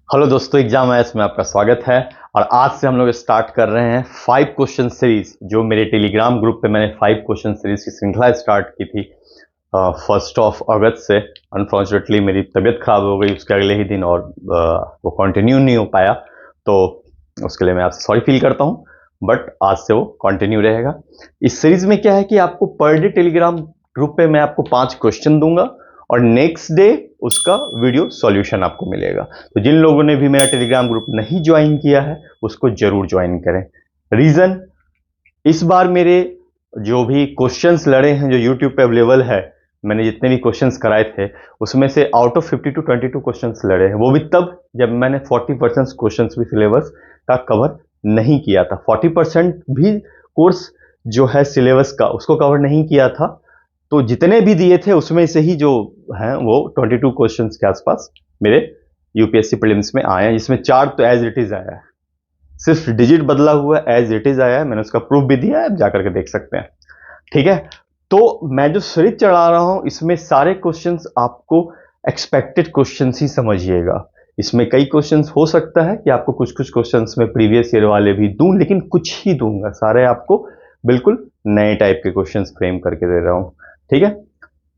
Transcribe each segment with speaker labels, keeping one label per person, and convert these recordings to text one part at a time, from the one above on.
Speaker 1: Hello दोस्तों, exam आयस में आपका स्वागत है। और आज से हम लोग स्टार्ट कर रहे हैं 5 क्वेश्चन सीरीज। जो मेरे टेलीग्राम ग्रुप पे मैंने 5 क्वेश्चन सीरीज की श्रृंखला स्टार्ट की थी 1 अगस्त से। अनफॉर्चुनेटली मेरी तबीयत खराब हो गई उसके अगले ही दिन और वो कंटिन्यू नहीं हो पाया, तो उसके लिए मैं आपसे सॉरी फील करता हूँ। बट आज से वो कंटिन्यू रहेगा। इस सीरीज में क्या है कि आपको पर डे टेलीग्राम ग्रुप पे मैं आपको 5 क्वेश्चन दूंगा और नेक्स्ट डे उसका वीडियो सॉल्यूशन आपको मिलेगा। तो जिन लोगों ने भी मेरा टेलीग्राम ग्रुप नहीं ज्वाइन किया है उसको जरूर ज्वाइन करें। रीजन, इस बार मेरे जो भी क्वेश्चंस लड़े हैं जो यूट्यूब पे अवेलेबल है, मैंने जितने भी क्वेश्चंस कराए थे उसमें से आउट ऑफ 50 टू 22 क्वेश्चंस लड़े हैं। वो भी तब जब मैंने 40% क्वेश्चंस भी सिलेबस का कवर नहीं किया था। 40% भी कोर्स जो है सिलेबस का उसको कवर नहीं किया था। तो जितने भी दिए थे उसमें से ही जो हैं वो 22 क्वेश्चंस के आसपास मेरे यूपीएससी प्रीलिम्स में आए हैं, जिसमें 4 तो एज इट इज आया है, सिर्फ डिजिट बदला हुआ एज इट इज आया है। मैंने उसका प्रूफ भी दिया है, आप जाकर के देख सकते हैं। ठीक है, तो मैं जो सीरीज चढ़ा रहा हूं इसमें सारे क्वेश्चंस आपको एक्सपेक्टेड क्वेश्चंस ही समझिएगा। इसमें कई क्वेश्चंस हो सकता है कि आपको कुछ कुछ क्वेश्चंस में प्रीवियस ईयर वाले भी दूं, लेकिन कुछ ही दूंगा, सारे आपको बिल्कुल नए टाइप के क्वेश्चंस फ्रेम करके दे रहा हूं। ठीक है,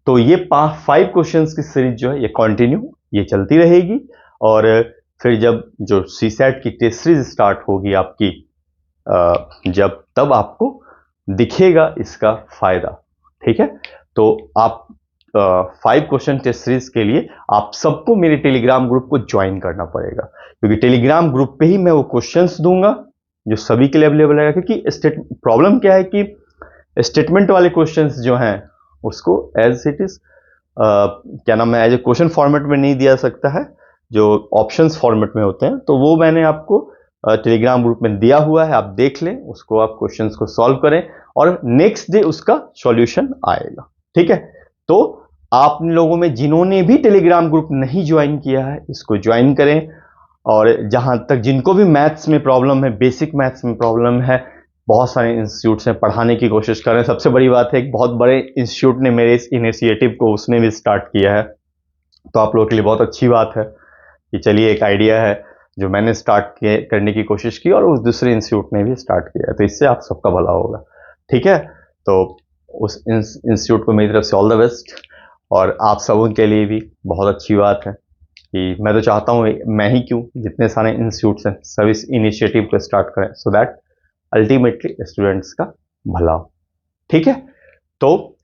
Speaker 1: तो ये 5 क्वेश्चंस की सीरीज जो है ये कंटिन्यू ये चलती रहेगी। और फिर जब जो सीसैट की टेस्ट सीरीज स्टार्ट होगी आपकी, जब तब आपको दिखेगा इसका फायदा। ठीक है, तो आप 5 क्वेश्चन टेस्ट सीरीज के लिए आप सबको मेरे टेलीग्राम ग्रुप को ज्वाइन करना पड़ेगा, क्योंकि टेलीग्राम ग्रुप पे ही मैं वो क्वेश्चंस दूंगा जो सभी के लिए अवेलेबल है। क्योंकि प्रॉब्लम क्या है कि स्टेटमेंट वाले क्वेश्चंस जो हैं उसको एज इट इज क्या नाम है, एज ए क्वेश्चन फॉर्मेट में नहीं दिया सकता है, जो ऑप्शंस फॉर्मेट में होते हैं। तो वो मैंने आपको टेलीग्राम ग्रुप में दिया हुआ है, आप देख लें उसको, आप क्वेश्चंस को सॉल्व करें और नेक्स्ट डे उसका सॉल्यूशन आएगा। ठीक है, तो आप लोगों में जिन्होंने भी टेलीग्राम ग्रुप नहीं ज्वाइन किया है इसको ज्वाइन करें। और जहां तक जिनको भी मैथ्स में प्रॉब्लम है, बेसिक मैथ्स में प्रॉब्लम है, बहुत सारे इंस्टीट्यूट्स में पढ़ाने की कोशिश कर रहे हैं। सबसे बड़ी बात है एक बहुत बड़े इंस्टीट्यूट ने मेरे इस इनिशिएटिव को उसने भी स्टार्ट किया है, तो आप लोगों के लिए बहुत अच्छी बात है कि चलिए एक आइडिया है जो मैंने करने की कोशिश की और उस दूसरे इंस्टीट्यूट ने भी स्टार्ट किया है, तो इससे आप सबका भला होगा। ठीक है, तो उस इंस्टीट्यूट को मेरी तरफ से ऑल द बेस्ट। और आप सबों के लिए भी बहुत अच्छी बात है कि मैं तो चाहता हूँ, मैं ही क्यों, जितने सारे इंस्टीट्यूट्स हैं सब इस इनिशिएटिव को स्टार्ट करें, सो दैट अल्टीमेटली स्टूडेंट्स का भला हो। ठीक है, तो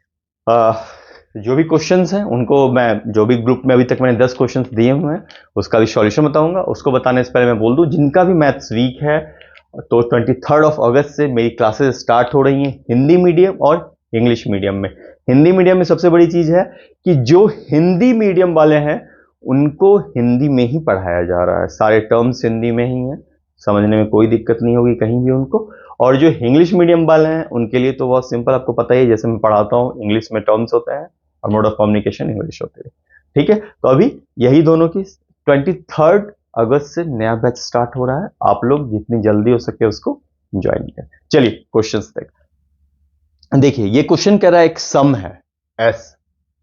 Speaker 1: जो भी क्वेश्चंस हैं उनको मैं, जो भी ग्रुप में अभी तक मैंने 10 क्वेश्चंस दिए हुए हैं उसका भी सॉल्यूशन बताऊंगा। उसको बताने से पहले मैं बोल दूं, जिनका भी मैथ्स वीक है तो 23 अगस्त से मेरी क्लासेस स्टार्ट हो रही हैं हिंदी मीडियम और इंग्लिश मीडियम में। हिंदी मीडियम में सबसे बड़ी चीज है कि जो हिंदी मीडियम वाले हैं उनको हिंदी में ही पढ़ाया जा रहा है, सारे टर्म्स हिंदी में ही हैं, समझने में कोई दिक्कत नहीं होगी कहीं भी उनको। और जो इंग्लिश मीडियम वाले हैं उनके लिए तो बहुत सिंपल, आपको पता ही है, जैसे मैं पढ़ाता हूँ इंग्लिश में टर्म्स होते हैं और मोड ऑफ कम्युनिकेशन इंग्लिश होती है। ठीक है, तो अभी यही दोनों की 23 अगस्त से नया बैच स्टार्ट हो रहा है, आप लोग जितनी जल्दी हो सके उसको ज्वाइन करें। चलिए क्वेश्चंस देखिए, ये क्वेश्चन कह रहा है एक सम है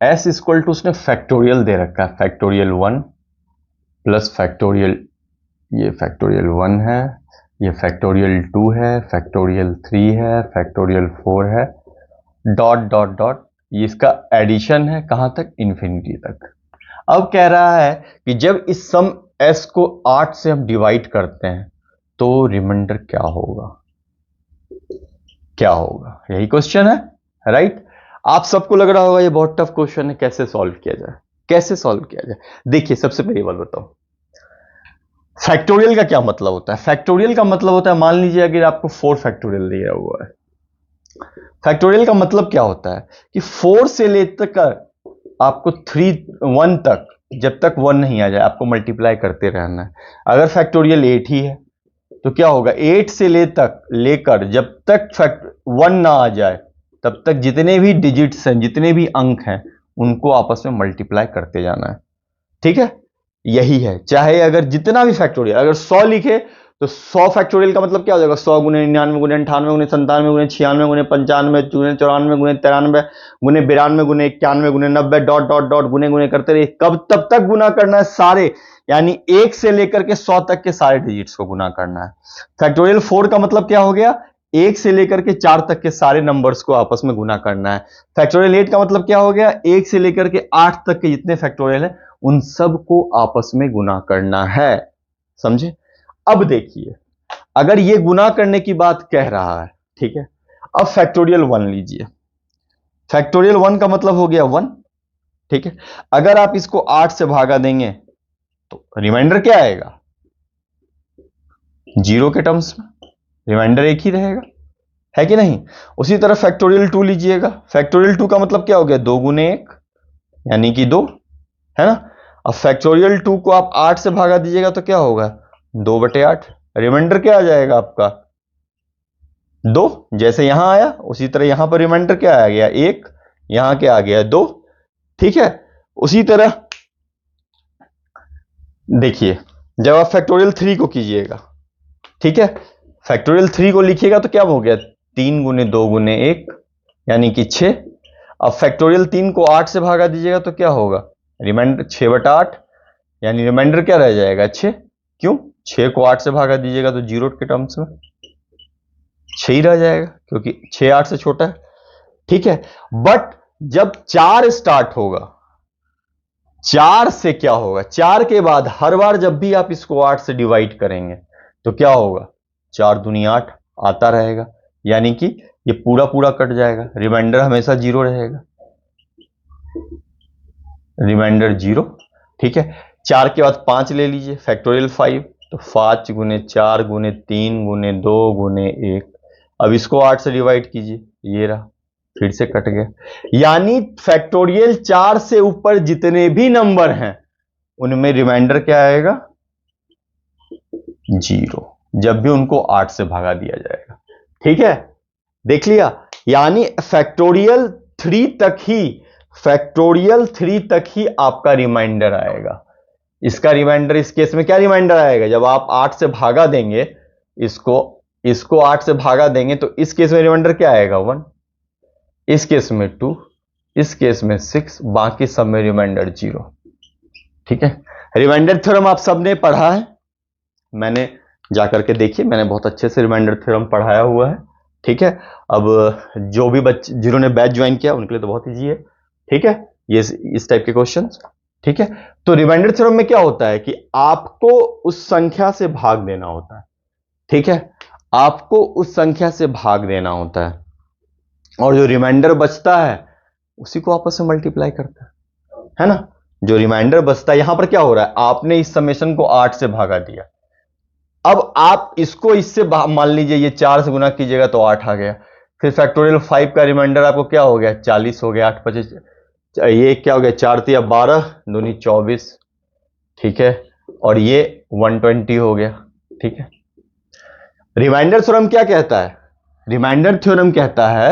Speaker 1: एस इक्वल टू, उसने फैक्टोरियल दे रखा है, फैक्टोरियल 1 प्लस फैक्टोरियल, ये फैक्टोरियल 1 है, ये फैक्टोरियल 2 है, फैक्टोरियल 3 है, फैक्टोरियल 4 है, डॉट डॉट डॉट, ये इसका एडिशन है कहां तक, इन्फिनिटी तक। अब कह रहा है कि जब इस सम s को 8 से हम डिवाइड करते हैं तो रिमाइंडर क्या होगा, क्या होगा, यही क्वेश्चन है, राइट। आप सबको लग रहा होगा ये बहुत टफ क्वेश्चन है, कैसे सॉल्व किया जाए, कैसे सॉल्व किया जाए। देखिए, सबसे पहली बात बताओ, फैक्टोरियल का क्या मतलब होता है। फैक्टोरियल का मतलब होता है, मान लीजिए अगर आपको 4 फैक्टोरियल दिया हुआ है, फैक्टोरियल का मतलब क्या होता है कि 4 से लेकर आपको 1 तक, जब तक 1 नहीं आ जाए आपको मल्टीप्लाई करते रहना है। अगर फैक्टोरियल 8 ही है तो क्या होगा, 8 से लेकर जब तक 1 ना आ जाए तब तक जितने भी डिजिट्स हैं, जितने भी अंक हैं, उनको आपस में मल्टीप्लाई करते जाना है। ठीक है, यही है, चाहे अगर जितना भी फैक्टोरियल, अगर 100 लिखे तो 100 फैक्टोरियल का मतलब क्या हो जाएगा, 100 गुने 99 गुने 98 गुने 97 गुने 96 गुने 95 गुने 94 गुने 93 गुने 92 गुने 91 गुने 90 डॉट डॉट डॉट गुने गुने करते रहिए। कब तब तक गुना करना है, सारे, यानी 1 से लेकर के 100 तक के सारे डिजिट्स को गुना करना है। फैक्टोरियल 4 का मतलब क्या हो गया, 1 से लेकर के 4 तक के सारे नंबर्स को आपस में गुना करना है। फैक्टोरियल 8 का मतलब क्या हो गया, 1 से लेकर के 8 तक के जितने फैक्टोरियल है उन सब को आपस में गुना करना है। समझे? अब देखिए, अगर ये गुना करने की बात कह रहा है, ठीक है, अब फैक्टोरियल 1 लीजिए। फैक्टोरियल 1 का मतलब हो गया 1, ठीक है। अगर आप इसको 8 से भागा देंगे तो रिमाइंडर क्या आएगा, 0 के टर्म्स में रिमाइंडर एक ही रहेगा, है कि नहीं। उसी तरह फैक्टोरियल 2 लीजिएगा। फैक्टोरियल 2 का मतलब क्या हो गया, 2 गुने 1 यानी कि 2, है ना। अब फैक्टोरियल 2 को आप 8 से भागा दीजिएगा तो क्या होगा, 2/8, रिमाइंडर क्या आ जाएगा आपका 2। जैसे यहां आया उसी तरह यहां पर रिमाइंडर क्या आ गया 1, यहां क्या आ गया 2, ठीक है। उसी तरह देखिए, जब आप फैक्टोरियल 3 को कीजिएगा, ठीक है, फैक्टोरियल 3 को लिखिएगा तो क्या हो गया, 3 गुने 2 गुने 1 यानी कि 6। अब फैक्टोरियल 3 को 8 से भागा दीजिएगा तो क्या होगा, रिमाइंडर 6/8 यानी रिमाइंडर क्या रह जाएगा 6। क्यों, 6 को 8 से भागा दीजिएगा तो 0 के टर्म्स में 6 ही रह जाएगा, क्योंकि 6 8 से छोटा है, ठीक है। बट जब 4 स्टार्ट होगा, 4 से क्या होगा, 4 के बाद हर बार जब भी आप इसको 8 से डिवाइड करेंगे तो क्या होगा, 4 दूनी 8 आता रहेगा, यानी कि ये पूरा पूरा कट जाएगा, रिमाइंडर हमेशा 0 रहेगा, रिमाइंडर 0, ठीक है। 4 के बाद 5 ले लीजिए, फैक्टोरियल 5, तो 5 गुने 4 गुने 3 गुने 2 गुने 1। अब इसको 8 से डिवाइड कीजिए, ये रहा, फिर से कट गया, यानी फैक्टोरियल 4 से ऊपर जितने भी नंबर हैं उनमें रिमाइंडर क्या आएगा 0, जब भी उनको 8 से भागा दिया जाएगा, ठीक है। देख लिया, यानी फैक्टोरियल 3 तक ही, फैक्टोरियल 3 तक ही आपका रिमाइंडर आएगा। इसका रिमाइंडर इस केस में क्या रिमाइंडर आएगा, जब आप 8 से भागा देंगे, इसको 8 से भागा देंगे तो इस केस में रिमाइंडर क्या आएगा 1, इस केस में 2, इस केस में 6, बाकी सब में रिमाइंडर 0, ठीक है। रिमाइंडर थ्योरम आप सबने पढ़ा है, मैंने जाकर के देखिए, मैंने बहुत अच्छे से रिमाइंडर थ्योरम पढ़ाया हुआ है, ठीक है। अब जो भी बच्चे जिन्होंने बैच ज्वाइन किया उनके लिए तो बहुत ईजी है, ठीक है, ये इस टाइप के क्वेश्चंस, ठीक है। तो रिमाइंडर थ्योरम में क्या होता है कि आपको उस संख्या से भाग देना होता है, ठीक है, आपको उस संख्या से भाग देना होता है, और जो रिमाइंडर बचता है उसी को आपस में मल्टीप्लाई करता है ना। जो रिमाइंडर बचता है, यहां पर क्या हो रहा है, आपने इस समेशन को 8 से भागा दिया, अब आप इसको इससे मान लीजिए ये 4 से गुना कीजिएगा तो 8 आ गया, फिर फैक्टोरियल 5 का रिमाइंडर आपको क्या हो गया 40 हो गया, 8 25, ये क्या हो गया 4 तिया 12 दूनी 24, ठीक है, और ये 120 हो गया, ठीक है। रिमाइंडर थ्योरम क्या कहता है, रिमाइंडर थ्योरम कहता है,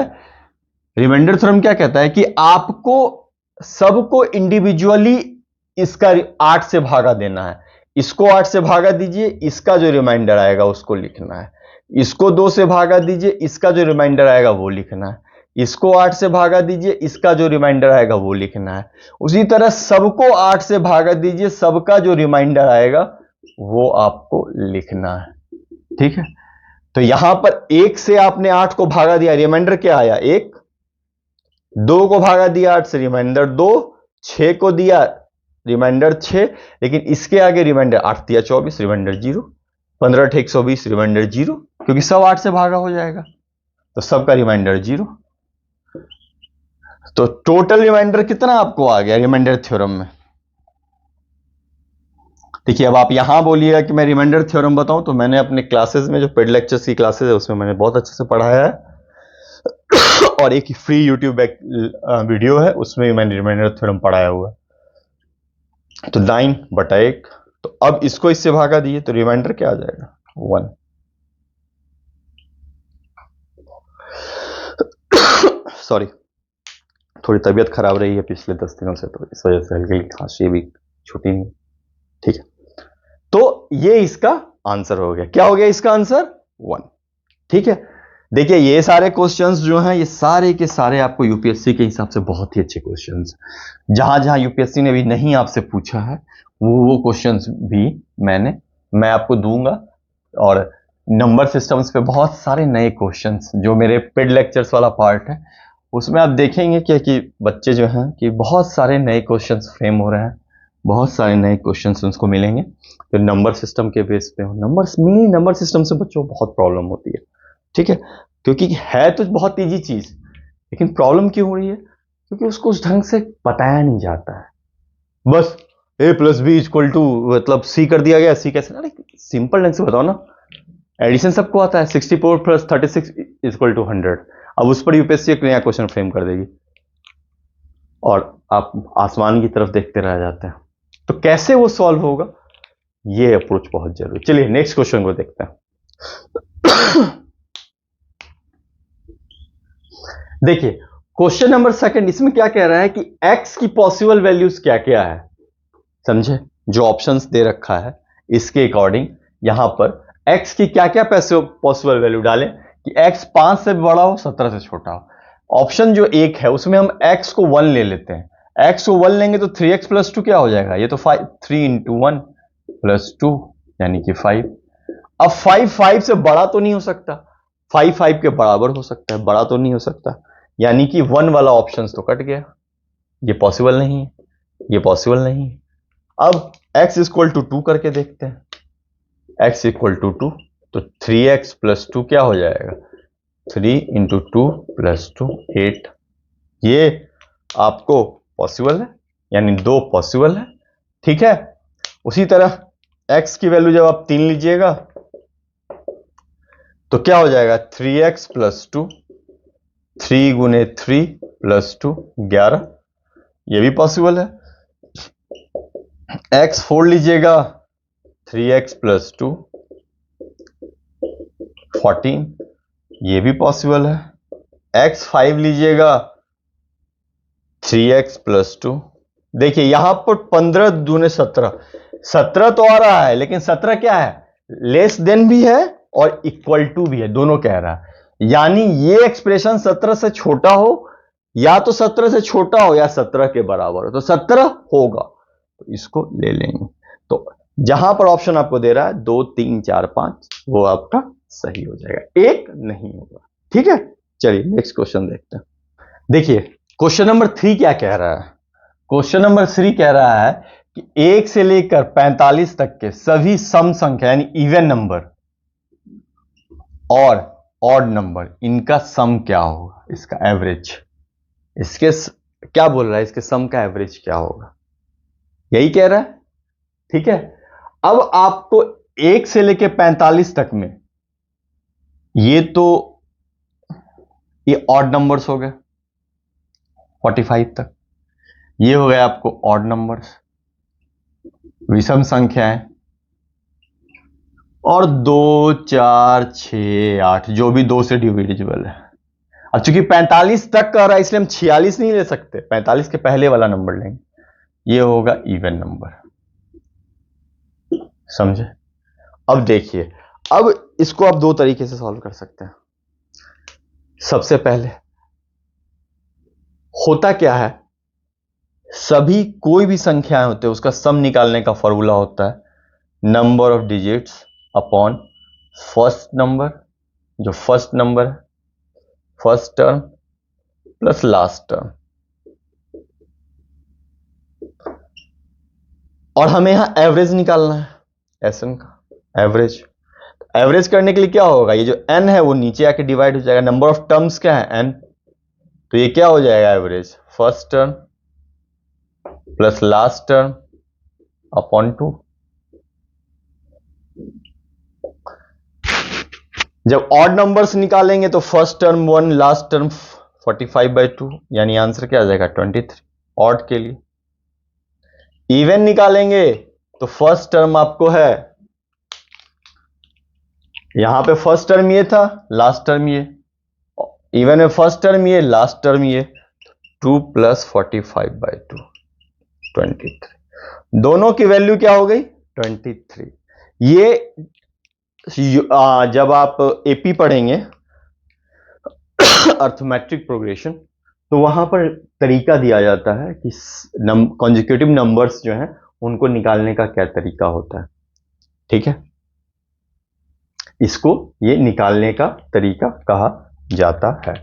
Speaker 1: रिमाइंडर थ्योरम क्या कहता है कि आपको सबको इंडिविजुअली इसका 8 से भागा देना है, इसको 8 से भागा दीजिए, इसका जो रिमाइंडर आएगा उसको लिखना है, इसको 2 से भागा दीजिए, इसका जो रिमाइंडर आएगा वो लिखना है, इसको 8 से भागा दीजिए, इसका जो रिमाइंडर आएगा वो लिखना है। उसी तरह सबको 8 से भागा दीजिए, सबका जो रिमाइंडर आएगा वो आपको लिखना है, ठीक है। तो यहां पर 1 से आपने 8 को भागा दिया, रिमाइंडर क्या आया 1, 2 को भागा दिया 8 से, रिमाइंडर 2, 6 को दिया रिमाइंडर 6, लेकिन इसके आगे रिमाइंडर 8 दिया 24, रिमाइंडर 0, 15 × 120 रिमाइंडर 0, क्योंकि सब 8 से भागा हो जाएगा तो सबका रिमाइंडर 0। तो टोटल रिमाइंडर कितना आपको आ गया रिमाइंडर थ्योरम में। देखिए, अब आप यहां बोलिएगा कि मैं रिमाइंडर थ्योरम बताऊं, तो मैंने अपने क्लासेस में जो पेड लेक्चर्स की क्लासेस है उसमें मैंने बहुत अच्छे से पढ़ाया है और एक फ्री यूट्यूब वीडियो है उसमें भी मैंने रिमाइंडर थ्योरम पढ़ाया हुआ है। तो 9/1, तो अब इसको इससे भागा दिए तो रिमाइंडर क्या आ जाएगा 1। सॉरी, थोड़ी तबीयत खराब रही है पिछले 10 दिनों से, तो इस वजह से हल्की खांसी भी छुट्टी नहीं, ठीक है। तो ये इसका आंसर हो गया। क्या हो गया इसका आंसर? 1। ठीक है, देखिए ये सारे क्वेश्चंस जो हैं ये सारे के सारे आपको यूपीएससी के हिसाब से बहुत ही अच्छे क्वेश्चंस, जहां जहां यूपीएससी ने भी नहीं आपसे पूछा है वो क्वेश्चंस भी मैं आपको दूंगा। और नंबर सिस्टम्स पे बहुत सारे नए क्वेश्चंस जो मेरे पेड लेक्चर्स वाला पार्ट है उसमें आप देखेंगे कि बच्चे जो हैं कि बहुत सारे नए क्वेश्चंस फ्रेम हो रहे हैं, बहुत सारे नए क्वेश्चंस उनको मिलेंगे तो नंबर सिस्टम के बेस पे हो। नंबर सिस्टम से बच्चों को बहुत प्रॉब्लम होती है। ठीक है, क्योंकि है तो बहुत ईजी चीज, लेकिन प्रॉब्लम क्यों हो रही है? क्योंकि उसको उस ढंग से बताया नहीं जाता है। बस a plus b equal to मतलब c कर दिया गया, c कैसे? अरे सिंपल ढंग से बताओ ना। एडिशन सबको आता है, 64 प्लस 36 इक्वल टू 100। अब उस पर यूपीएससी एक नया क्वेश्चन फ्रेम कर देगी और आप आसमान की तरफ देखते रह जाते हैं। तो कैसे वो सॉल्व होगा, ये अप्रोच बहुत जरूरी। चलिए नेक्स्ट क्वेश्चन को देखते हैं। देखिए क्वेश्चन नंबर सेकंड, इसमें क्या कह रहा है कि x की पॉसिबल वैल्यूज क्या क्या है। समझे, जो ऑप्शंस दे रखा है इसके अकॉर्डिंग यहां पर x की क्या क्या पॉसिबल वैल्यू डालें कि x 5 से बड़ा हो 17 से छोटा हो। ऑप्शन जो एक है उसमें हम x को 1 ले लेते हैं, x को 1 लेंगे तो 3x प्लस 2 क्या हो जाएगा? ये तो 5, 3 इंटू 1 प्लस 2 यानी कि 5। अब 5 से बड़ा तो नहीं हो सकता, 5 के बराबर हो सकता है, बड़ा तो नहीं हो सकता, यानी कि 1 वाला ऑप्शन तो कट गया, ये पॉसिबल नहीं है, ये पॉसिबल नहीं है। अब x इक्वल टू 2 करके देखते हैं, x इक्वल टू 2 तो 3x प्लस 2 क्या हो जाएगा? 3 इंटू 2 प्लस 2 8। ये आपको पॉसिबल है, यानी 2 पॉसिबल है। ठीक है, उसी तरह x की वैल्यू जब आप 3 लीजिएगा तो क्या हो जाएगा? 3x प्लस 2, 3 गुने 3 प्लस 2 11, ये भी पॉसिबल है। x 4 लीजिएगा, 3x प्लस 2 14, ये भी पॉसिबल है। x 5 लीजिएगा, 3x प्लस 2। देखिए यहां पर 15 दूने 17, 17 तो आ रहा है लेकिन 17 क्या है? लेस देन भी है और इक्वल टू भी है, दोनों कह रहा है। यानी ये एक्सप्रेशन 17 से छोटा हो या तो 17 से छोटा हो या 17 के बराबर हो, तो 17 होगा तो इसको ले लेंगे। तो जहां पर ऑप्शन आपको दे रहा है 2 3 4 5 वो आपका सही हो जाएगा, एक नहीं होगा। ठीक है, चलिए नेक्स्ट क्वेश्चन देखते हैं। देखिए क्वेश्चन नंबर 3 क्या कह रहा है? क्वेश्चन नंबर 3 कह रहा है कि 1 से लेकर 45 तक के सभी सम संख्या यानी इवन नंबर और ऑड नंबर, इनका सम क्या होगा, इसका एवरेज। इसके क्या बोल रहा है, इसके सम का एवरेज क्या होगा, यही कह रहा है। ठीक है, अब आपको 1 से लेकर 45 तक में ये तो ये ऑड नंबर्स हो गए, 45 तक ये हो गया आपको ऑड नंबर्स, विषम संख्याएं, और 2 4 6 8 जो भी 2 से डिविजिबल है। अब चूंकि 45 तक का रहा है इसलिए हम 46 नहीं ले सकते, 45 के पहले वाला नंबर लेंगे, ये होगा इवन नंबर। समझे? अब देखिए, अब इसको आप दो तरीके से सॉल्व कर सकते हैं। सबसे पहले होता क्या है, सभी कोई भी संख्याएं होते हैं उसका सम निकालने का फॉर्मूला होता है number of digits upon first number, जो फर्स्ट नंबर है, first term plus last term. और हमें यहां एवरेज निकालना है, एसएन का एवरेज। एवरेज करने के लिए क्या होगा, ये जो n है वो नीचे आके डिवाइड हो जाएगा, नंबर ऑफ टर्म्स क्या है n, तो ये क्या हो जाएगा average, first term plus last term upon 2। जब ऑड नंबर्स निकालेंगे तो फर्स्ट टर्म 1, लास्ट टर्म 45/2, यानी आंसर क्या आ जाएगा 23 ऑड के लिए। इवन निकालेंगे तो फर्स्ट टर्म आपको है, यहां पे फर्स्ट टर्म ये था, लास्ट टर्म ये, इवन में फर्स्ट टर्म ये, लास्ट टर्म ये, 2 प्लस 45/2 23, दोनों की वैल्यू क्या हो गई 23। ये जब आप एपी पढ़ेंगे अर्थमेटिक प्रोग्रेशन, तो वहां पर तरीका दिया जाता है कि कॉन्जिक्यूटिव नंबर्स जो हैं उनको निकालने का क्या तरीका होता है। ठीक है, इसको ये निकालने का तरीका कहा जाता है।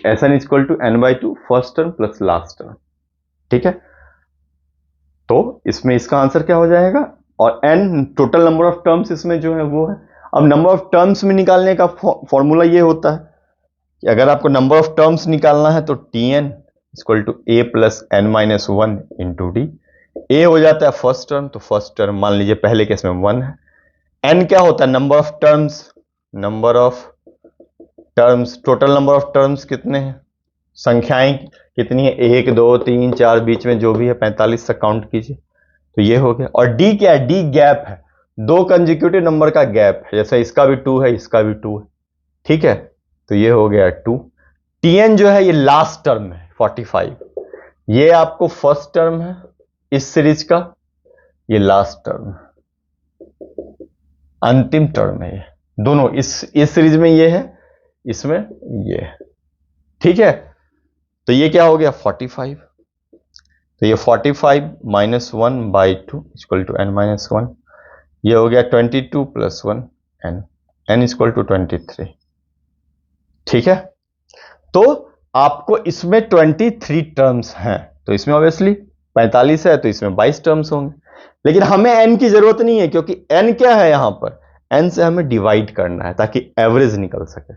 Speaker 1: N equal to n by two first term plus last term. ठीक है, तो इसमें इसका आंसर क्या हो जाएगा, और n total number of terms इसमें जो है वो है। अब नंबर ऑफ टर्म्स में निकालने का फॉर्मूला ये होता है कि अगर आपको नंबर ऑफ टर्म्स निकालना है तो T N equal to A plus N minus one into D. A हो जाता है फर्स्ट टर्म, तो फर्स्ट टर्म मान लीजिए पहले केस में वन है। एन क्या होता है, number of terms, number of terms, total number of terms कितने हैं, संख्याएं कितनी है, 1 2 3 4, बीच में जो भी है 45 तक काउंट कीजिए, तो ये हो गया। और डी क्या है, डी गैप है, दो कंजिक्यूटिव नंबर का गैप है, जैसे इसका भी 2 है इसका भी 2 है। ठीक है, तो ये हो गया 2। टीएन जो है ये लास्ट टर्म है 45, ये आपको फर्स्ट टर्म है इस सीरीज का, ये लास्ट टर्म अंतिम टर्म है, ये दोनों इस सीरीज में ये है, इसमें ये है। ठीक है, तो ये क्या हो गया 45, तो ये 45 minus one by two equal to n minus one, ये हो गया 22 plus one n, n equal to 23। ठीक है, तो आपको इसमें 23 टर्म्स हैं, तो इसमें ऑब्वियसली 45 है तो इसमें 22 टर्म्स होंगे, लेकिन हमें एन की जरूरत नहीं है, क्योंकि एन क्या है, यहां पर एन से हमें डिवाइड करना है ताकि एवरेज निकल सके।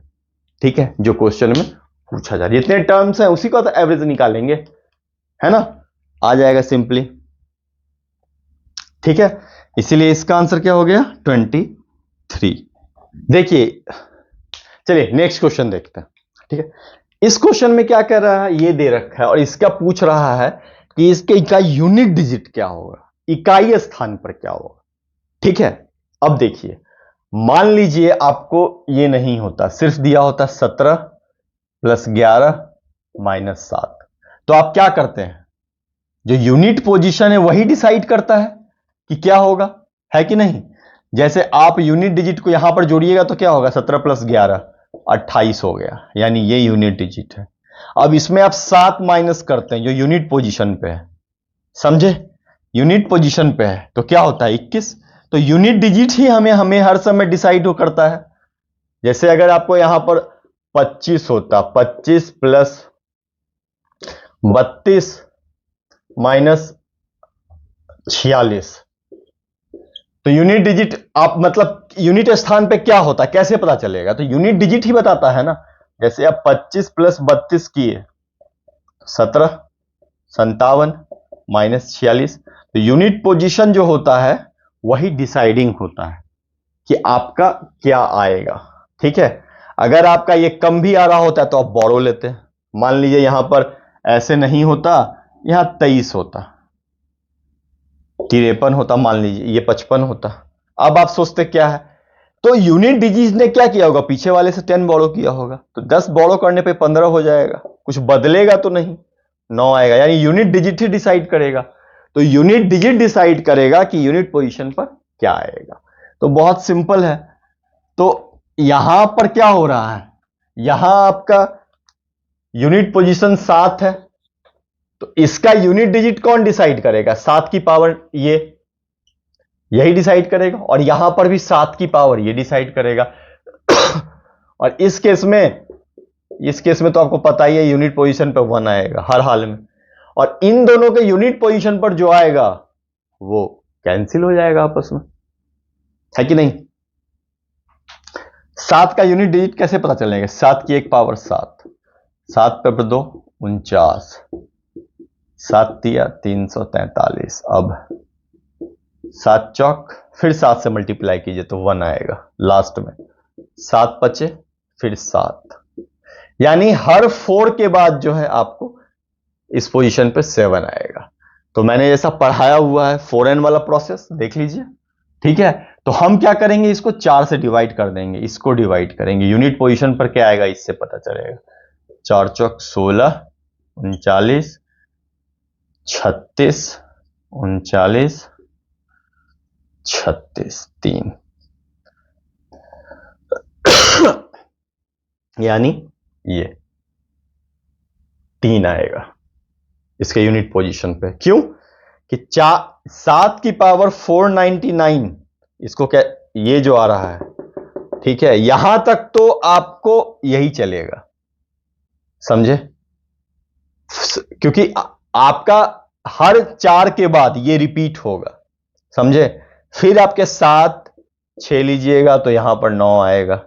Speaker 1: ठीक है, जो क्वेश्चन में पूछा जा रहा है, जितने टर्म्स हैं उसी का तो एवरेज निकालेंगे, है ना, आ जाएगा सिंपली। ठीक है, इसीलिए इसका आंसर क्या हो गया 23। देखिए, चलिए नेक्स्ट क्वेश्चन देखते हैं। ठीक है, इस क्वेश्चन में क्या कर रहा है, ये दे रखा है और इसका पूछ रहा है कि इसके इकाई यूनिट डिजिट क्या होगा, इकाई स्थान पर क्या होगा। ठीक है, अब देखिए, मान लीजिए आपको ये नहीं होता, सिर्फ दिया होता 17 प्लस 11 माइनस 7, तो आप क्या करते हैं, जो यूनिट पोजीशन है वही डिसाइड करता है कि क्या होगा, है कि नहीं। जैसे आप यूनिट डिजिट को यहां पर जोड़िएगा तो क्या होगा, 17 प्लस 11 28 हो गया, यानी ये यूनिट डिजिट है। अब इसमें आप 7 माइनस करते हैं जो यूनिट पोजीशन पे है, समझे, यूनिट पोजीशन पे है तो क्या होता है 21। तो यूनिट डिजिट ही हमें हर समय डिसाइड हो करता है। जैसे अगर आपको यहां पर 25 होता, 25 प्लस 32 माइनस 46, तो यूनिट डिजिट आप मतलब यूनिट स्थान पे क्या होता है कैसे पता चलेगा, तो यूनिट डिजिट ही बताता है ना। जैसे आप 25 प्लस 32 किए 17, 57 माइनस 46, तो यूनिट पोजीशन जो होता है वही डिसाइडिंग होता है कि आपका क्या आएगा। ठीक है, अगर आपका ये कम भी आ रहा होता है तो आप बोरो लेते हैं, मान लीजिए यहां पर ऐसे नहीं होता, यहां 23 होता, 53 होता, मान लीजिए ये 55 होता। अब आप सोचते क्या है, तो यूनिट डिजिट ने क्या किया होगा, पीछे वाले से 10 बोरो किया होगा, तो 10 बोरो करने पे 15 हो जाएगा, कुछ बदलेगा तो नहीं, 9 आएगा, यानी यूनिट डिजिट ही डिसाइड करेगा। तो यूनिट डिजिट डिसाइड करेगा कि यूनिट पोजीशन पर क्या आएगा, तो बहुत सिंपल है। तो यहां पर क्या हो रहा है, यहां आपका यूनिट पोजीशन 7 है, तो इसका यूनिट डिजिट कौन डिसाइड करेगा, 7 की पावर ये, यही डिसाइड करेगा, और यहां पर भी 7 की पावर ये डिसाइड करेगा। और इस केस में तो आपको पता ही है यूनिट पोजीशन पर 1 आएगा हर हाल में, और इन दोनों के यूनिट पोजीशन पर जो आएगा वो कैंसिल हो जाएगा आपस में, है कि नहीं। 7 का यूनिट डिजिट कैसे पता चलेगा, 7 की एक पावर 7, 7 पे 2 49, 7 दिया 343, अब 7 चौक फिर 7 से मल्टीप्लाई कीजिए तो 1 आएगा लास्ट में, 7 बचे फिर 7, यानी हर 4 के बाद जो है आपको इस पोजीशन पे 7 आएगा। तो मैंने जैसा पढ़ाया हुआ है 4n वाला प्रोसेस देख लीजिए। ठीक है, तो हम क्या करेंगे, इसको 4 से डिवाइड कर देंगे, इसको डिवाइड करेंगे, यूनिट पोजीशन पर क्या आएगा इससे पता चलेगा। 4 चौक 16, 39, 36, 39, 36, 3, यानी ये 3 आएगा इसके यूनिट पोजीशन पे। क्यों कि 7 की पावर 499, इसको क्या, ये जो आ रहा है, ठीक है, यहां तक तो आपको यही चलेगा, समझे, क्योंकि आपका हर 4 के बाद ये रिपीट होगा, समझे। फिर आपके 7 6 लीजिएगा तो यहां पर 9 आएगा,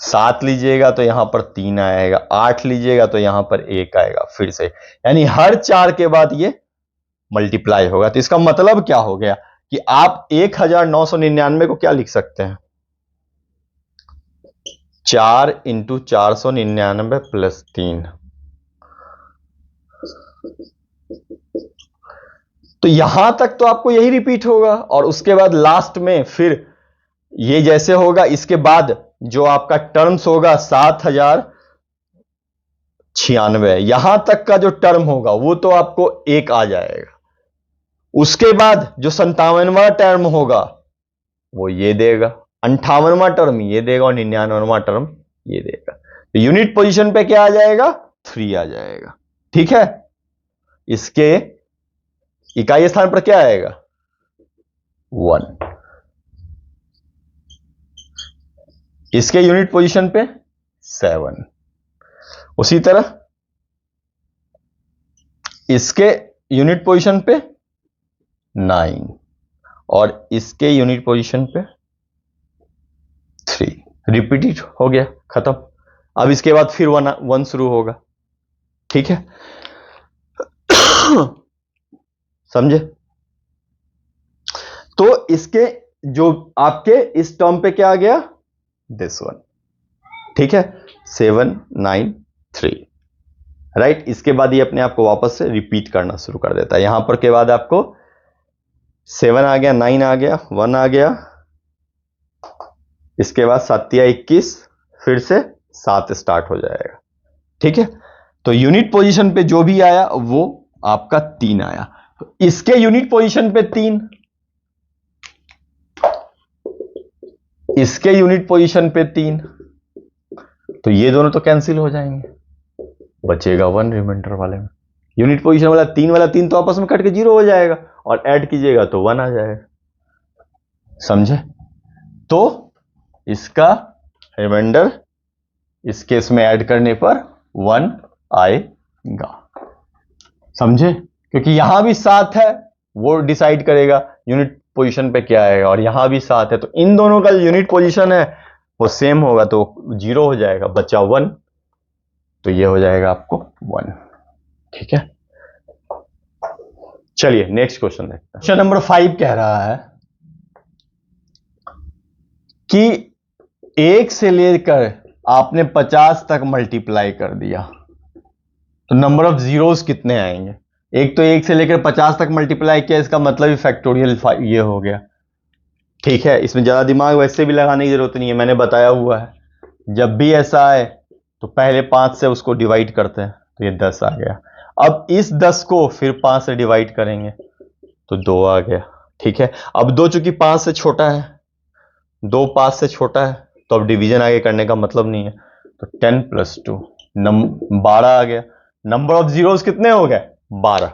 Speaker 1: 7 लीजिएगा तो यहां पर 3 आएगा, 8 लीजिएगा तो यहां पर 1 आएगा फिर से, यानी हर 4 के बाद ये मल्टीप्लाई होगा। तो इसका मतलब क्या हो गया कि आप 1999 को क्या लिख सकते हैं, 4 × 499 + 3। तो यहां तक तो आपको यही रिपीट होगा, और उसके बाद लास्ट में फिर ये जैसे होगा, इसके बाद जो आपका टर्म्स होगा 7096, यहां तक का जो टर्म होगा वो तो आपको 1 आ जाएगा। उसके बाद जो 57वां टर्म होगा वो ये देगा, 58वां टर्म ये देगा, और 99वां टर्म ये देगा। तो यूनिट पोजीशन पे क्या आ जाएगा, 3 आ जाएगा, ठीक है। इसके इकाई स्थान पर क्या आएगा, 1। इसके यूनिट पोजीशन पे 7। उसी तरह इसके यूनिट पोजीशन पे 9, और इसके यूनिट पोजीशन पे 3। रिपीटेड हो गया, खत्म। अब इसके बाद फिर 1 शुरू होगा, ठीक है। समझे। तो इसके जो आपके इस टर्म पे क्या आ गया, दिस वन, ठीक है, 793, राइट। इसके बाद ये अपने आप को वापस से रिपीट करना शुरू कर देता है। यहां पर के बाद आपको 7 आ गया, 9 आ गया, 1 आ गया, इसके बाद 7 या 21, फिर से 7 स्टार्ट हो जाएगा, ठीक है। तो यूनिट पोजीशन पे जो भी आया वो आपका 3 आया। तो इसके यूनिट पोजीशन पे 3, इसके यूनिट पोजीशन पे 3, तो ये दोनों तो कैंसिल हो जाएंगे, बचेगा 1 रिमाइंडर वाले में। यूनिट पोजीशन वाला 3 तो आपस में कट के 0 हो जाएगा, और ऐड कीजिएगा तो 1 आ जाएगा, समझे। तो इसका रिमाइंडर इस केस में ऐड करने पर 1 आएगा, समझे, क्योंकि यहां भी 7 है, वो डिसाइड करेगा यूनिट पोजीशन पे क्या आएगा, और यहां भी 7 है, तो इन दोनों का यूनिट पोजीशन है वो सेम होगा, तो 0 हो जाएगा, बचा 1, तो ये हो जाएगा आपको 1, ठीक है। चलिए नेक्स्ट क्वेश्चन देखते हैं। क्वेश्चन नंबर 5 कह रहा है कि 1 से लेकर आपने 50 तक मल्टीप्लाई कर दिया, तो नंबर ऑफ जीरोस कितने आएंगे। एक तो 1 से लेकर 50 तक मल्टीप्लाई किया, इसका मतलब ही फैक्टोरियल ये हो गया, ठीक है। इसमें ज्यादा दिमाग वैसे भी लगाने की जरूरत नहीं है, मैंने बताया हुआ है, जब भी ऐसा आए तो पहले 5 से उसको डिवाइड करते हैं, तो ये 10 आ गया। अब इस 10 को फिर 5 से डिवाइड करेंगे तो 2 आ गया, ठीक है। अब 2 चूंकि 5 से छोटा है, 2 5 से छोटा है, तो अब डिवीजन आगे करने का मतलब नहीं है, तो 10 + 2 12 आ गया। नंबर ऑफ जीरोस कितने हो गए, 12।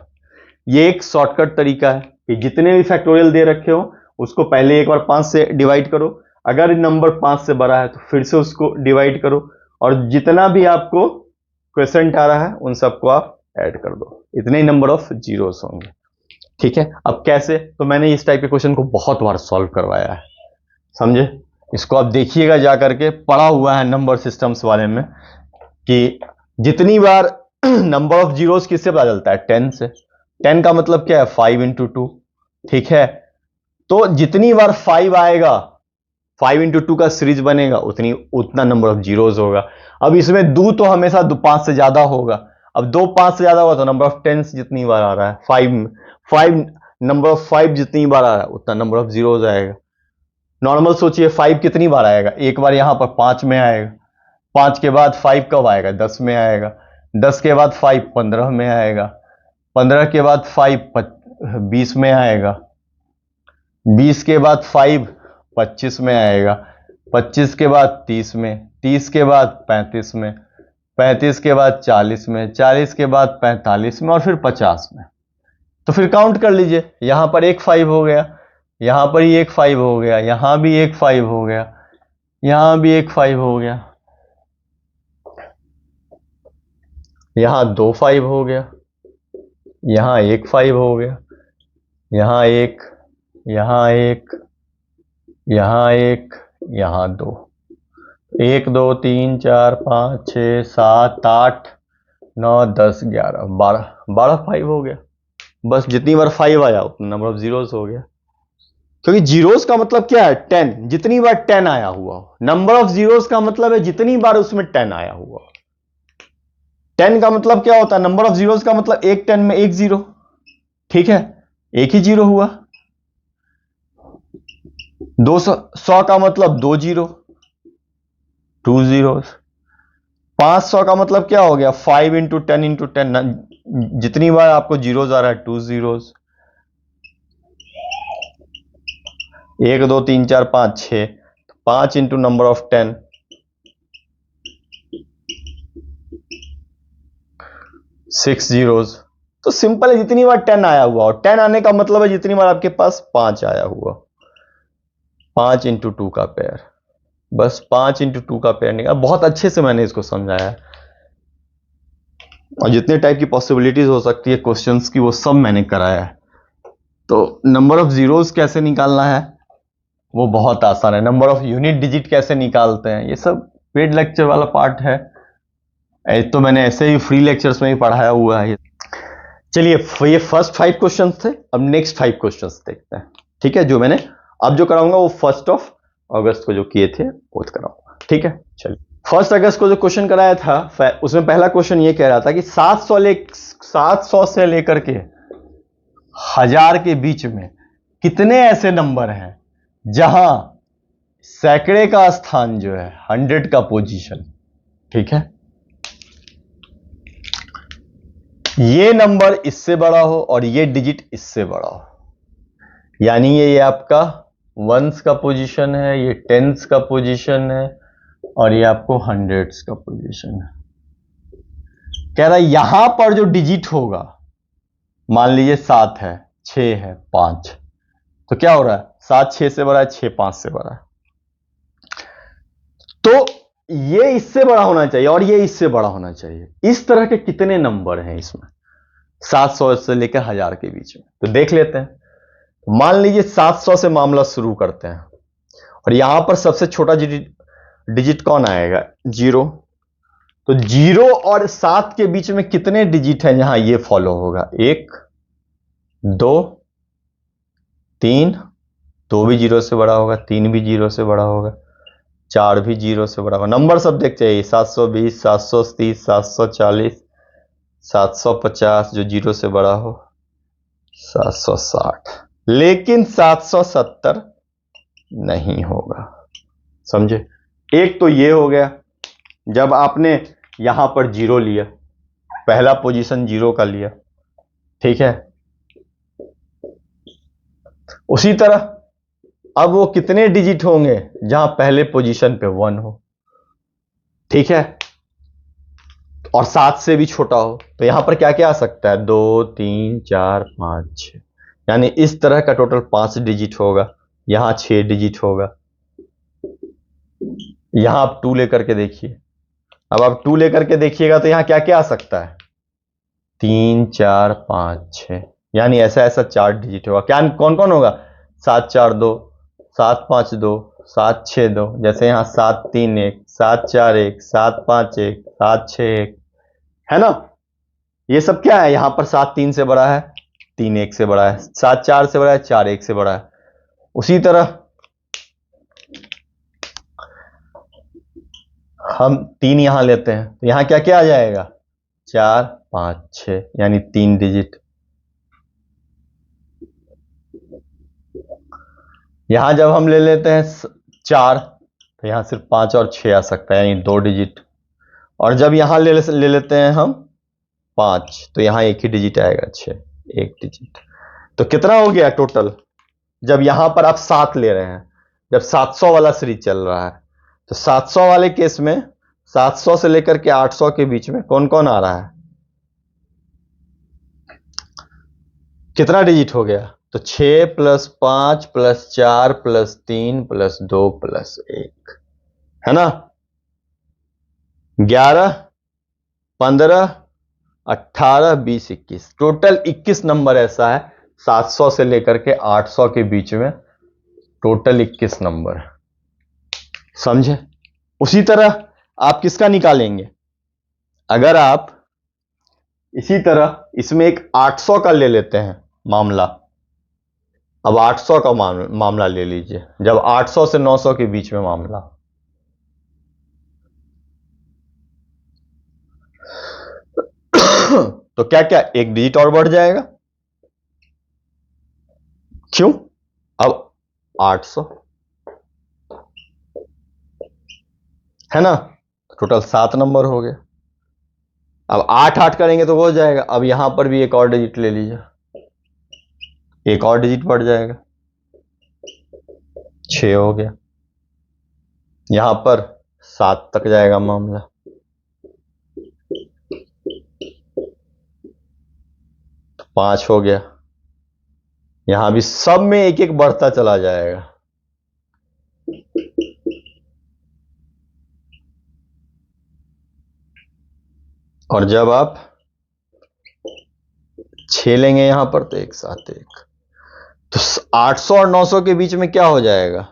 Speaker 1: ये एक शॉर्टकट तरीका है कि जितने भी फैक्टोरियल दे रखे हो उसको पहले एक बार 5 से डिवाइड करो, अगर नंबर 5 से बड़ा है तो फिर से उसको डिवाइड करो, और जितना भी आपको क्वेश्चन आ रहा है उन सबको आप ऐड कर दो, इतने ही नंबर ऑफ जीरोस होंगे, ठीक है। अब कैसे, तो मैंने इस टाइप के क्वेश्चन को बहुत बार सॉल्व करवाया है, समझे। इसको आप देखिएगा जा करके, पढ़ा हुआ है नंबर सिस्टम्स वाले में, कि जितनी बार नंबर ऑफ जीरोस किससे पता चलता है, 10 से। 10 का मतलब क्या है, 5 × 2, ठीक है। तो जितनी बार 5 आएगा, 5 × 2 का सीरीज बनेगा, उतना नंबर ऑफ जीरोस होगा। अब इसमें 2 तो हमेशा 5 से ज्यादा होगा, अब 2 5 से ज्यादा होगा तो नंबर ऑफ टेंस जितनी बार आ रहा है, 5 नंबर ऑफ 5 जितनी बार आ रहा है उतना नंबर ऑफ जीरोस आएगा। नॉर्मल सोचिए, 5 कितनी बार आएगा, एक बार यहां पर 5 में आएगा, 5 के बाद 5 कब आएगा, 10 में आएगा, 10 के बाद 5 15 में आएगा, 15 के बाद 5 20 में आएगा, 20 के बाद 5 25 में आएगा, 25 के बाद 30 में,
Speaker 2: 30 के बाद 35 में, 35 के बाद 40 में, 40 के बाद 45 में और फिर 50 में। तो फिर काउंट कर लीजिए, यहां पर एक 5 हो गया, यहां पर ही एक 5 हो गया, यहां भी एक 5 हो गया, यहां भी एक 5 हो गया, यहां 2 5 हो गया, यहां एक 5 हो गया, यहां एक, यहां एक, यहां एक, यहां 2, 1 2 3 4 5 6 7 8 9 10 11 12, 12 5 हो गया। बस जितनी बार 5 आया उतना नंबर ऑफ जीरोस हो गया, क्योंकि जीरोस का मतलब क्या है 10, जितनी बार 10 आया हुआ हो। नंबर ऑफ जीरोस का मतलब है जितनी बार उसमें 10 आया हुआ हो। 10 का मतलब क्या होता है, नंबर ऑफ जीरोस का मतलब एक 10 में एक जीरो, ठीक है, एक ही जीरो हुआ। 200 का मतलब 2 जीरो, 2 जीरोस। 500 का मतलब क्या हो गया, 5 इंटू 10 इंटू 10, जितनी बार आपको जीरोस आ रहा है 2 zeros. 1 2 3 4 5 6, 5 into number of 10, 6 zeros. तो सिंपल है, जितनी बार 10 आया हुआ और 10 आने का मतलब है जितनी बार आपके पास 5 आया हुआ, 5 इंटू 2 का पेयर, बस 5 इंटू 2 का पेयर निकाला। बहुत अच्छे से मैंने इसको समझाया है, और जितने टाइप की पॉसिबिलिटीज हो सकती है क्वेश्चंस की वो सब मैंने कराया है। तो नंबर ऑफ जीरोस कैसे निकालना है वो बहुत आसान है, नंबर ऑफ यूनिट डिजिट कैसे निकालते हैं ये सब पेड लेक्चर वाला पार्ट है, तो मैंने ऐसे ही फ्री लेक्चर्स में ही पढ़ाया हुआ है। चलिए, ये फर्स्ट 5 क्वेश्चन थे, अब नेक्स्ट 5 क्वेश्चन देखते हैं, ठीक है। जो मैंने अब जो कराऊंगा वो 1 अगस्त को जो किए थे वो कराऊंगा, ठीक है। चलिए, 1 अगस्त को जो क्वेश्चन कराया था उसमें पहला क्वेश्चन ये कह रहा था कि 700 से लेकर के 1000 के बीच में कितने ऐसे नंबर हैं जहां सैकड़े का स्थान जो है 100 का पोजीशन, ठीक है, ये नंबर इससे बड़ा हो और ये डिजिट इससे बड़ा हो। यानी ये आपका वंस का पोजीशन है, ये टेंस का पोजीशन है और ये आपको हंड्रेड्स का पोजीशन है। कह रहा है यहां पर जो डिजिट होगा, मान लीजिए 7 है, 6 है, 5, तो क्या हो रहा है, 7 6 से बड़ा है, 6 5 से बड़ा है, तो ये इससे बड़ा होना चाहिए और ये इससे बड़ा होना चाहिए। इस तरह के कितने नंबर हैं इसमें 700 से लेकर 1000 के बीच में, तो देख लेते हैं। मान लीजिए 700 से मामला शुरू करते हैं, और यहां पर सबसे छोटा डिजिट कौन आएगा, 0। तो 0 और 7 के बीच में कितने डिजिट हैं जहां ये फॉलो होगा, 1 2 3, 2 भी 0 से बड़ा होगा, 3 भी 0 से बड़ा होगा, 4 भी 0 से बड़ा होगा। नंबर सब देखते हैं, 720 730 740 750, जो 0 से बड़ा हो 760, लेकिन 770 नहीं होगा, समझे। एक तो ये हो गया, जब आपने यहां पर 0 लिया, पहला पोजीशन 0 का लिया, ठीक है। उसी तरह अब वो कितने डिजिट होंगे जहां पहले पोजीशन पे 1 हो, ठीक है, और 7 से भी छोटा हो, तो यहां पर क्या क्या आ सकता है, 2 3 4 5 6, यानी इस तरह का टोटल 5 डिजिट होगा, यहां 6 डिजिट होगा। यहां आप 2 लेकर के देखिए, अब आप 2 लेकर के देखिएगा तो यहां क्या क्या आ सकता है, 3 4 5 6, यानी ऐसा ऐसा 4 डिजिट होगा। क्या कौन कौन होगा, 7 4 2, 7 5 2, 7 6 2, जैसे यहां 7 3 1, 7 4 1, 7 5 1, 7 6 1, है ना। ये सब क्या है, यहां पर 7 3 से बड़ा है, 3 1 से बड़ा है, 7 4 से बड़ा है, 4 1 से बड़ा है। उसी तरह हम 3 यहां लेते हैं, तो यहां क्या क्या आ जाएगा, 4 5 6, यानी 3 डिजिट। यहां जब हम ले लेते हैं 4, तो यहां सिर्फ 5 और 6 आ सकता है, यानी 2 डिजिट। और जब यहां ले लेते हैं हम 5, तो यहां एक ही डिजिट आएगा, 6, एक डिजिट। तो कितना हो गया टोटल, जब यहां पर आप 7 ले रहे हैं, जब 700 वाला सीरीज चल रहा है, तो 700 वाले केस में 700 से लेकर के 800 के बीच में कौन कौन आ रहा है? कितना डिजिट हो गया? तो 6 + 5 + 4 + 3 + 2 + 1 है ना? 11 15 18 20 21 टोटल 21 नंबर ऐसा है 700 से लेकर के 800 के बीच में टोटल 21 नंबर। समझे? उसी तरह आप किसका निकालेंगे? अगर आप इसी तरह इसमें एक 800 का ले लेते हैं मामला। अब 800 का मामला ले लीजिए, जब 800 से 900 के बीच में मामला। तो क्या क्या एक डिजिट और बढ़ जाएगा। क्यों? अब 800 है ना, टोटल 7 नंबर हो गए। अब 8 8 करेंगे तो हो जाएगा। अब यहां पर भी एक और डिजिट ले लीजिए, एक और डिजिट बढ़ जाएगा, 6 हो गया। यहां पर 7 तक जाएगा मामला। तो 5 हो गया। यहां भी सब में एक एक बढ़ता चला जाएगा। और जब आप 6 लेंगे यहां पर तो एक साथ एक, तो 800 और 900 के बीच में क्या हो जाएगा?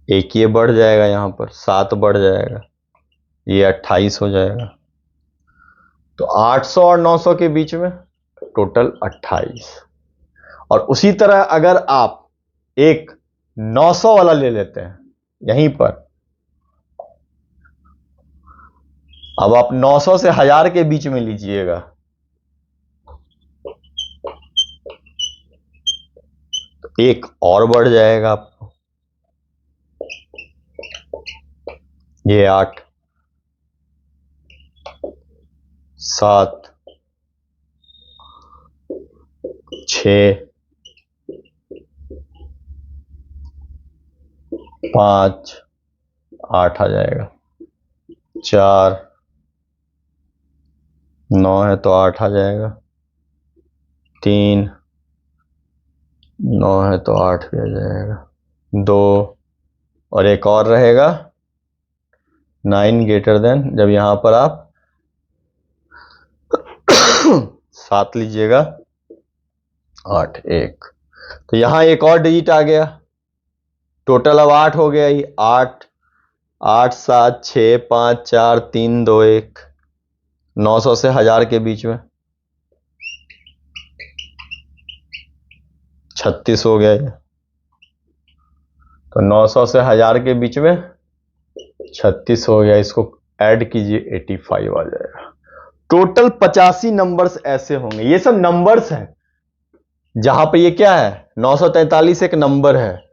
Speaker 2: एक ये बढ़ जाएगा, यहां पर 7 बढ़ जाएगा, ये 28 हो जाएगा। तो 800 और 900 के बीच में टोटल 28। और उसी तरह अगर आप एक 900 वाला ले लेते हैं यहीं पर, अब आप 900 से 1000 के बीच में लीजिएगा, तो एक और बढ़ जाएगा आपको, ये 8 7 6 5 8 आ जाएगा, 4 9 है तो 8 आ जाएगा, 3 9 है तो 8 भी आ जाएगा, 2 और एक और रहेगा 9 ग्रेटर देन, जब यहां पर आप 7 लीजिएगा 8 1, तो यहां एक और डिजिट आ गया। टोटल अब 8 हो गया, ही 8 8 7 6 5 4 3 2 1, 900 से 1000 के बीच में 36 हो गया ये। तो 900 से 1000 के बीच में 36 हो गया, इसको ऐड कीजिए 85 आ जाएगा। टोटल 85 नंबर्स ऐसे होंगे। ये सब नंबर्स हैं, जहां पर ये क्या है 943 एक नंबर है,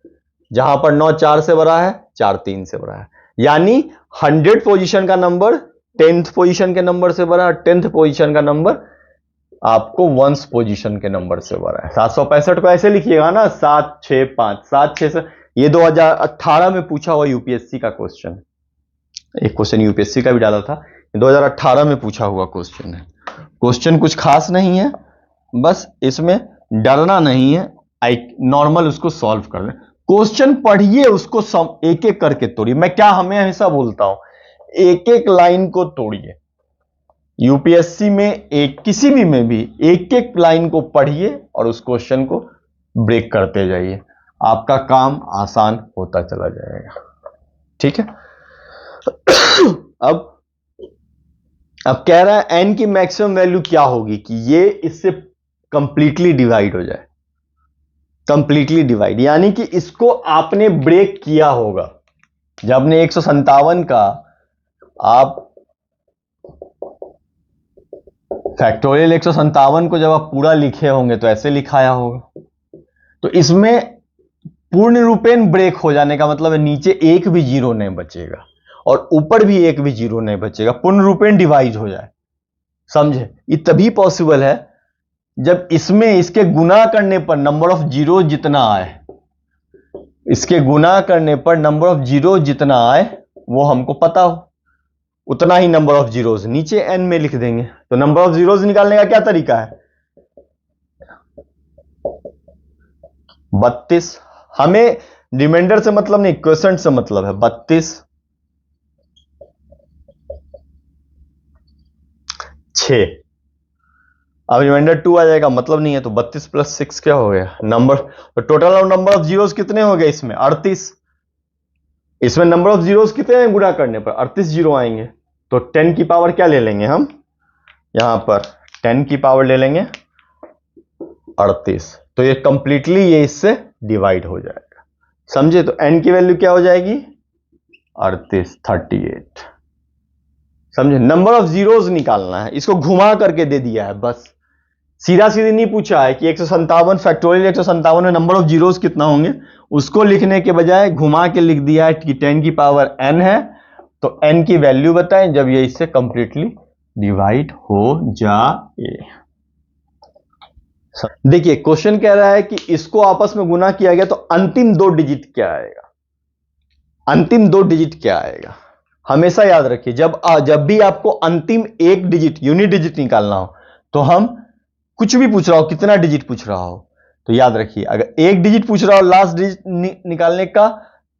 Speaker 2: जहां पर 9 4 से बड़ा है, 4 3 से बड़ा है। यानी 100 पोजीशन का नंबर 10th पोजीशन के नंबर से बड़ा है, 10th पोजीशन का नंबर आपको 1st पोजीशन के नंबर से बड़ा है। 765 को ऐसे लिखिएगा ना 7 6 5 7 6 से। ये 2018 में पूछा हुआ यूपीएससी का क्वेश्चन, एक क्वेश्चन यूपीएससी का भी डाला था, 2018 में पूछा हुआ क्वेश्चन है। क्वेश्चन कुछ खास नहीं है, बस इसमें डरना नहीं है, नॉर्मल उसको सॉल्व कर लें। क्वेश्चन पढ़िए, उसको एक एक करके तोड़िए। मैं क्या हमेशा बोलता हूं, एक एक लाइन को तोड़िए। यूपीएससी में एक किसी भी एक एक लाइन को पढ़िए और उस क्वेश्चन को ब्रेक करते जाइए, आपका काम आसान होता चला जाएगा। ठीक है। अब कह रहा है n की मैक्सिमम वैल्यू क्या होगी कि ये इससे कंप्लीटली डिवाइड हो जाए। कंप्लीटली डिवाइड यानी कि इसको आपने ब्रेक किया होगा। जब आपने 157 का आप फैक्टोरियल 157 को जब आप पूरा लिखे होंगे तो ऐसे लिखाया होगा। तो इसमें पूर्ण रूपेण ब्रेक हो जाने का मतलब है नीचे एक भी जीरो नहीं बचेगा और ऊपर भी एक भी जीरो नहीं बचेगा, पूर्ण रूपेण डिवाइड हो जाए। समझे? ये तभी पॉसिबल है जब इसमें इसके गुना करने पर नंबर ऑफ जीरो जितना आए इसके गुना करने पर नंबर ऑफ जीरो जितना आए वो हमको पता हो, उतना ही नंबर ऑफ जीरोज नीचे एन में लिख देंगे। तो नंबर ऑफ जीरोज निकालने का क्या तरीका है? 32। हमें रिमाइंडर से मतलब नहीं, क्वोशंट से मतलब है। 32 6, अब रिमाइंडर 2 आ जाएगा, मतलब नहीं है। तो 32 + 6 क्या हो गया? नंबर, तो टोटल नंबर ऑफ जीरोज कितने हो गए इसमें? 38। इसमें नंबर ऑफ जीरोज कितने हैं गुणा करने पर? 38 जीरो आएंगे। तो 10 की पावर क्या ले लेंगे हम यहां पर? 10 की पावर ले लेंगे 38। तो ये कंप्लीटली ये इससे डिवाइड हो जाएगा, समझे? तो n की वैल्यू क्या हो जाएगी? 38, 38। समझे? नंबर ऑफ जीरोज निकालना है, इसको घुमा करके दे दिया है बस। सीधा सीधी नहीं पूछा है कि 157 फैक्टोरियल 157 में नंबर ऑफ जीरोज कितना होंगे, उसको लिखने के बजाय घुमा के लिख दिया है कि 10 की पावर n है। तो n की वैल्यू बताएं जब ये इससे कंप्लीटली डिवाइड हो जाए। देखिए क्वेश्चन कह रहा है कि इसको आपस में गुना किया गया तो अंतिम 2 डिजिट क्या आएगा? अंतिम 2 डिजिट क्या आएगा? हमेशा याद रखिए, जब भी आपको अंतिम 1 डिजिट यूनिट डिजिट निकालना हो, तो हम कुछ भी पूछ रहा हो, कितना डिजिट पूछ रहा हो, तो याद रखिए अगर 1 डिजिट पूछ रहा हो लास्ट डिजिट निकालने का,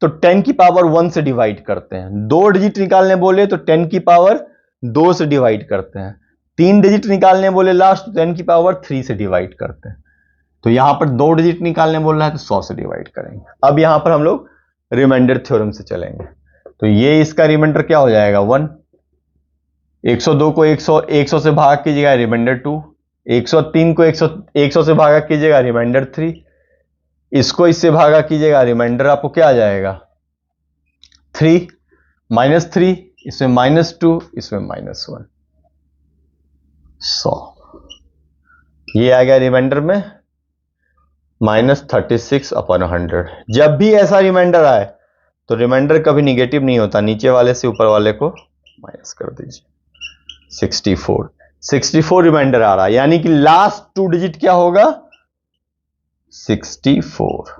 Speaker 2: तो 10 की पावर 1 से डिवाइड करते हैं। 2 डिजिट निकालने बोले तो 10 की पावर 2 से डिवाइड करते हैं। 3 डिजिट निकालने बोले लास्ट, तो 10 की पावर 3 से डिवाइड करते हैं। तो यहां पर 2 डिजिट निकालने बोल रहा है तो 100 से डिवाइड करेंगे। अब यहां पर हम लोग रिमाइंडर थ्योरम से चलेंगे। तो ये इसका रिमाइंडर क्या हो जाएगा? 1। 102 को 100 से भाग कीजिएगा, रिमाइंडर 2। 103 को 100 से भागा कीजिएगा, रिमाइंडर 3। इसको इससे भागा कीजिएगा, रिमाइंडर आपको क्या आ जाएगा? 3 -3, इसमें -2, इसमें -1, 100। ये आ गया रिमाइंडर में -36/100। जब भी ऐसा रिमाइंडर आए तो रिमाइंडर कभी निगेटिव नहीं होता, नीचे वाले से ऊपर वाले को माइनस कर दीजिए। 64 रिमाइंडर आ रहा है, यानी कि लास्ट 2 डिजिट क्या होगा? 64।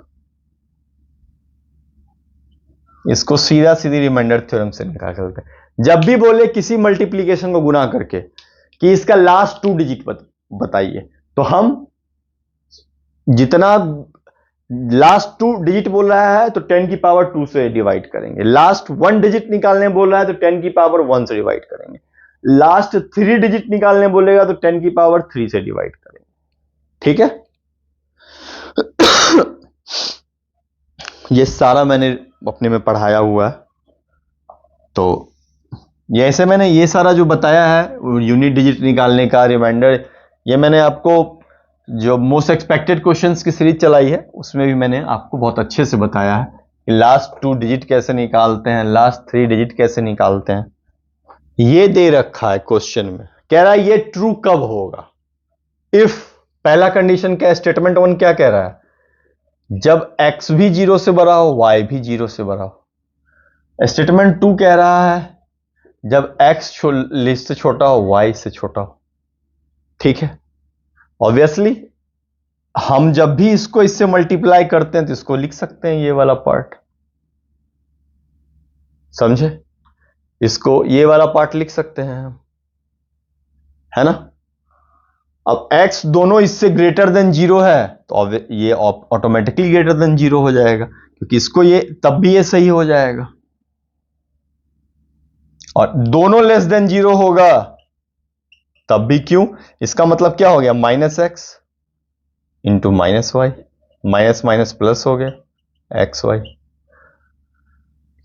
Speaker 2: इसको सीधा सीधी रिमाइंडर थ्योरम से निकाल सकते हैं। जब भी बोले किसी मल्टीप्लीकेशन को गुना करके कि इसका लास्ट 2 डिजिट बताइए, तो हम जितना लास्ट 2 डिजिट बोल रहा है तो 10 की पावर 2 से डिवाइड करेंगे। लास्ट 1 डिजिट निकालने बोल रहा है तो 10 की पावर 1 से डिवाइड करेंगे। लास्ट 3 डिजिट निकालने बोलेगा तो 10 की पावर 3 से डिवाइड करेंगे। ठीक है? ये सारा मैंने अपने में पढ़ाया हुआ है। तो ये ऐसे मैंने ये सारा जो बताया है यूनिट डिजिट निकालने का, रिमाइंडर, ये मैंने आपको जो मोस्ट एक्सपेक्टेड क्वेश्चंस की सीरीज चलाई है उसमें भी मैंने आपको बहुत अच्छे से बताया है कि लास्ट 2 डिजिट कैसे निकालते हैं, लास्ट 3 डिजिट कैसे निकालते हैं। ये दे रखा है क्वेश्चन में, कह रहा है ये ट्रू कब होगा? इफ पहला कंडीशन क्या है? स्टेटमेंट 1 क्या कह रहा है? जब x भी 0 से बड़ा हो, y भी 0 से बड़ा हो। स्टेटमेंट 2 कह रहा है जब x लिस्ट से छोटा हो, y से छोटा हो। ठीक है? ऑब्वियसली हम जब भी इसको इससे मल्टीप्लाई करते हैं तो इसको लिख सकते हैं ये वाला पार्ट, समझे? इसको ये वाला पार्ट लिख सकते हैं हम, है ना? अब x दोनों इससे ग्रेटर देन 0 है तो ये ऑटोमेटिकली ग्रेटर देन 0 हो जाएगा, क्योंकि इसको ये तब भी ये सही हो जाएगा। और दोनों लेस देन 0 होगा तब भी, क्यों? इसका मतलब क्या हो गया? -x into -y, minus minus plus हो गया xy।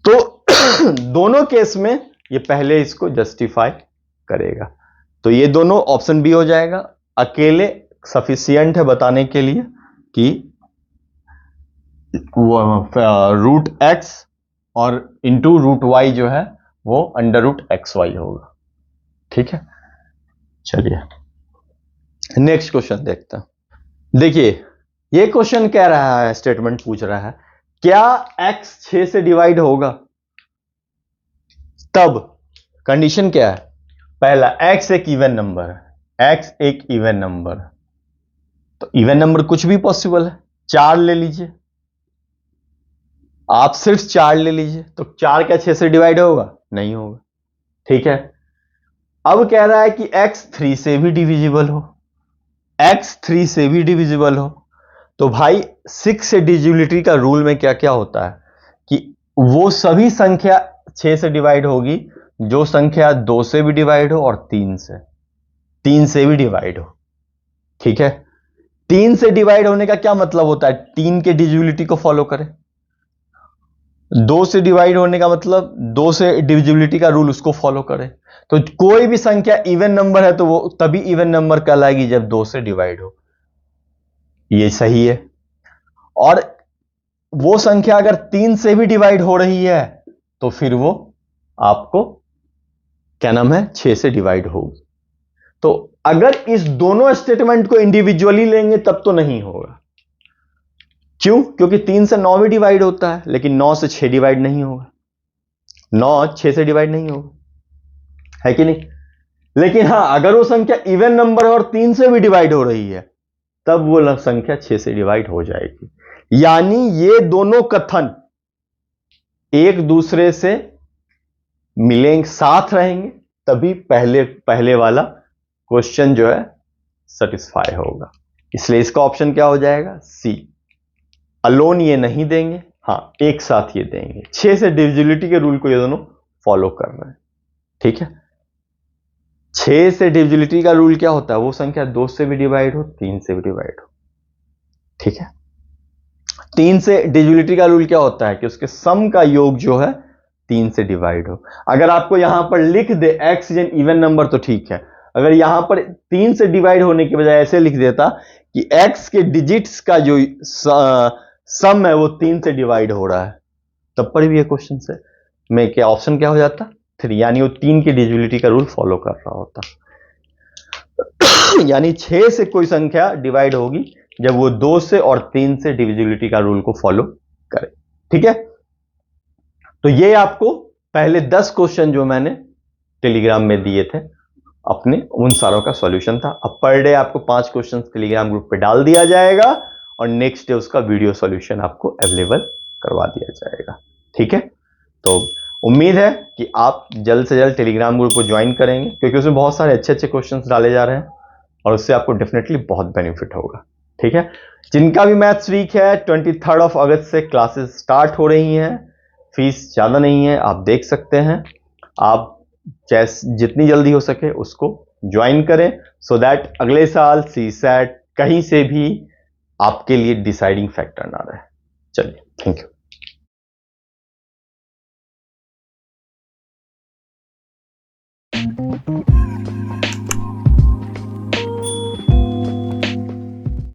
Speaker 2: तो दोनों केस में ये पहले इसको जस्टिफाई करेगा। तो ये दोनों ऑप्शन बी हो जाएगा, अकेले सफिशियंट है बताने के लिए कि √x और इंटू √y जो है वो √xy होगा। ठीक है? चलिए नेक्स्ट क्वेश्चन देखते हैं। देखिए ये क्वेश्चन कह रहा है, स्टेटमेंट पूछ रहा है क्या x 6 से डिवाइड होगा? तब कंडीशन क्या है? पहला, x एक इवन नंबर है, x एक इवन नंबर है, तो इवन नंबर कुछ भी पॉसिबल है। 4 ले लीजिए, आप सिर्फ 4 ले लीजिए, तो 4 क्या 6 से डिवाइड होगा? नहीं होगा। ठीक है, अब कह रहा है कि x 3 से भी डिविजिबल हो, x 3 से भी डिविजिबल हो, तो भाई 6 से डिविजिबिलिटी का रूल में क्या क्या होता है कि वो सभी संख्या 6 से डिवाइड होगी जो संख्या 2 से भी डिवाइड हो और 3 से भी डिवाइड हो। ठीक है, 3 से डिवाइड होने का क्या मतलब होता है? 3 के डिविजिबिलिटी को फॉलो करें। 2 से डिवाइड होने का मतलब 2 से डिविजिबिलिटी का रूल उसको फॉलो करें। तो कोई भी संख्या इवन नंबर है तो वो तभी इवन नंबर कहलाएगी जब 2 से डिवाइड हो। ये सही है। और वो संख्या अगर 3 से भी डिवाइड हो रही है तो फिर वो आपको क्या नाम है 6 से डिवाइड होगी। तो अगर इस दोनों स्टेटमेंट को इंडिविजुअली लेंगे तब तो नहीं होगा। क्यों? क्योंकि 3 से 9 भी डिवाइड होता है लेकिन 9 से 6 डिवाइड नहीं होगा। 9 6 से डिवाइड नहीं होगा, है कि नहीं? लेकिन हां, अगर वो संख्या इवन नंबर है और 3 से भी डिवाइड हो रही है तब वो संख्या 6 से डिवाइड हो जाएगी। यानी ये दोनों कथन एक दूसरे से मिलेंगे, साथ रहेंगे, तभी पहले वाला क्वेश्चन जो है सेटिस्फाई होगा। इसलिए इसका ऑप्शन क्या हो जाएगा? सी। अलोन ये नहीं देंगे, हां एक साथ ये देंगे। 6 से डिविजिबिलिटी के रूल को ये दोनों फॉलो कर रहे हैं। ठीक है, 6 से डिविजिबिलिटी का रूल क्या होता है? वो संख्या 2 से भी डिवाइड हो, 3 से भी डिवाइड हो। ठीक है, 3 से डिविजिबिलिटी का रूल क्या होता है कि उसके सम का योग जो है 3 से डिवाइड हो। अगर आपको यहां पर लिख दे x is an even number तो ठीक है, अगर यहां पर 3 से डिवाइड होने के बजाय ऐसे लिख देता कि x के डिजिट्स का जो सम है वो 3 से डिवाइड हो रहा है, तब पर भी ये क्वेश्चन से में क्या ऑप्शन क्या हो जाता? 3, यानी वो 3 की डिविजिबिलिटी का रूल फॉलो कर रहा होता। यानी 6 से कोई संख्या डिवाइड होगी जब वो 2 से और 3 से डिविजिबिलिटी का रूल को फॉलो करे। ठीक है, तो ये आपको पहले 10 क्वेश्चन जो मैंने टेलीग्राम में दिए थे अपने, उन सारों का सॉल्यूशन था। अब पर डे आपको 5 क्वेश्चन टेलीग्राम ग्रुप पे डाल दिया जाएगा और नेक्स्ट डे उसका वीडियो सॉल्यूशन आपको अवेलेबल करवा दिया जाएगा। ठीक है, तो उम्मीद है कि आप जल्द से जल्द टेलीग्राम ग्रुप को ज्वाइन करेंगे क्योंकि उसमें बहुत सारे अच्छे अच्छे क्वेश्चंस डाले जा रहे हैं और उससे आपको डेफिनेटली बहुत बेनिफिट होगा। ठीक है, जिनका भी मैथ्स वीक है 23 अगस्त से क्लासेस स्टार्ट हो रही हैं। फीस ज़्यादा नहीं है, आप देख सकते हैं। आप जितनी जल्दी हो सके उसको ज्वाइन करें सो दैट अगले साल सीसैट कहीं से भी आपके लिए डिसाइडिंग फैक्टर ना रहे। चलिए, थैंक यू।